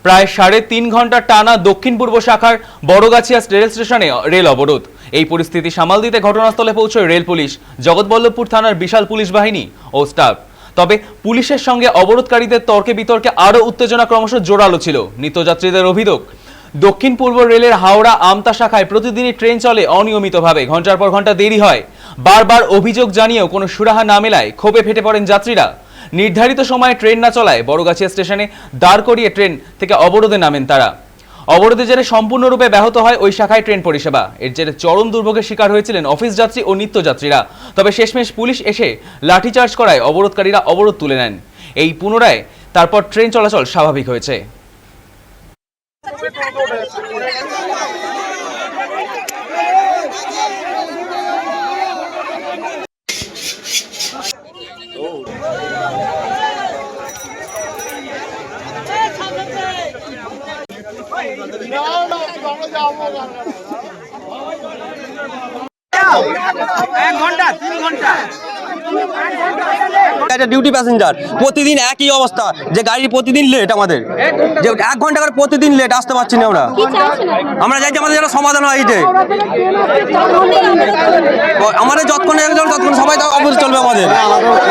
প্রায় 3.5 ঘন্টা টানা দক্ষিণ পূর্ব শাখার বড়গাছিয়া রেল স্টেশনে রেল অবরোধ। এই পরিস্থিতি সামাল দিতে ঘটনাস্থলে পৌঁছয় রেল পুলিশ, জগৎবল্লভপুর থানার বিশাল পুলিশ বাহিনী ও স্টাফ। তবে পুলিশের সঙ্গে অবরোধকারীদের তর্কে বিতর্কে আরও উত্তেজনা ক্রমশ জোরালো ছিল। নিত্যযাত্রীদের অভিযোগ, দক্ষিণ পূর্ব রেলের হাওড়া আমতা শাখায় প্রতিদিনই ট্রেন চলে অনিয়মিতভাবে, ঘন্টার পর ঘন্টা দেরি হয়। বারবার অভিযোগ জানিয়েও কোনো সুরাহা না মেলায় ক্ষোভে ফেটে পড়েন যাত্রীরা। নির্ধারিত সময়ে ট্রেন না চলায় বড়গাছিয়া স্টেশনে দাঁড় করিয়ে ট্রেন থেকে অবরোধে নামেন তারা। অবরোধের জেরে সম্পূর্ণরূপে ব্যাহত হয় ওই শাখায় ট্রেন পরিষেবা। এর জেরে চরম দুর্ভোগের শিকার হয়েছিলেন অফিস যাত্রী ও নিত্যযাত্রীরা। তবে শেষমেশ পুলিশ এসে লাঠিচার্জ করায় অবরোধকারীরা অবরোধ তুলে নেন। এই পুনরায় তারপর ট্রেন চলাচল স্বাভাবিক হয়েছে। ডিউটি প্যাসেঞ্জার প্রতিদিন একই অবস্থা, যে গাড়ি প্রতিদিন লেট, আমাদের যে 1 ঘন্টা করে প্রতিদিন লেট, আসতে পারছি না। আমরা চাইছি আমাদের যেন সমাধান হয়। এই যে আমাদের যতক্ষণ সবাই অবরোধ চলবে, আমাদের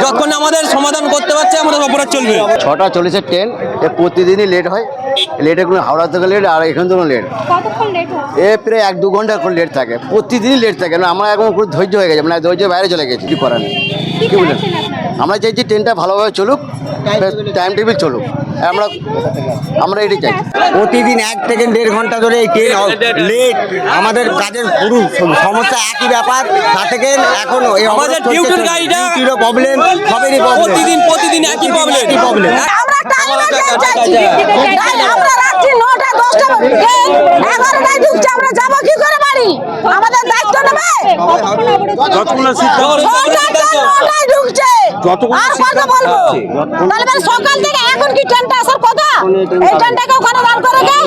যতক্ষণ আমাদের সমাধান করতে পারছে আমাদের অবরোধ চলবে। 6টা 40-এর ট্রেন প্রতিদিনই লেট হয়। লেটে কোনো হাওড়া থেকে লেট, আর এখান থেকে লেট। এ প্রায় 1-2 ঘন্টা করে লেট থাকে, প্রতিদিনই লেট থাকে। আমরা এখন খুব ধৈর্য হয়ে গেছে, মানে ধৈর্য বাইরে চলে গেছে। কি করার নেই, কি বলেন? আমরা চাইছি ট্রেনটা ভালোভাবে চলুক, টাইম টেবিল চলুক। আমরা এটাই চাই। প্রতিদিন 1 থেকে 1.5 ঘন্টা ধরে এই ট্রেন লেট। আমাদের কাজের পুরো সমস্যা একই ব্যাপার। তার থেকে এখন আমাদের ডিউটির গাড়িটা প্রবলেম, সবেরই প্রতিদিন একই প্রবলেম। আমরা টাইমে চাইছি, আমরা রাত্রি 9টা 10টা 11টায় ঢুকছে, আমরা যাব কি করে বাড়ি? আমাদের দায়িত্ব নেবে। যতক্ষণ নটায় ঢুকছে, আর কথা বলবো তাহলে সকাল থেকে এখন কি ট্রেনটা আসার কথা? এই ট্রেনটাকে ওখানে দাঁড় করে গে।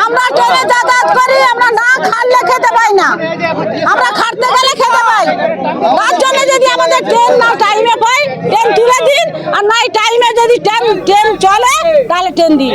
আমরা ট্রেনে যাতায়াত করি, আমরা না খাটলে খেতে পাই না, আমরা খাটতে গেলে খেতে পাই। তার জন্য যদি আমাদের ট্রেন না টাইমে পাই, ট্রেন তুলে দিন, আর নাই টাইমে যদি ট্রেন চলে তাহলে ট্রেন দিন।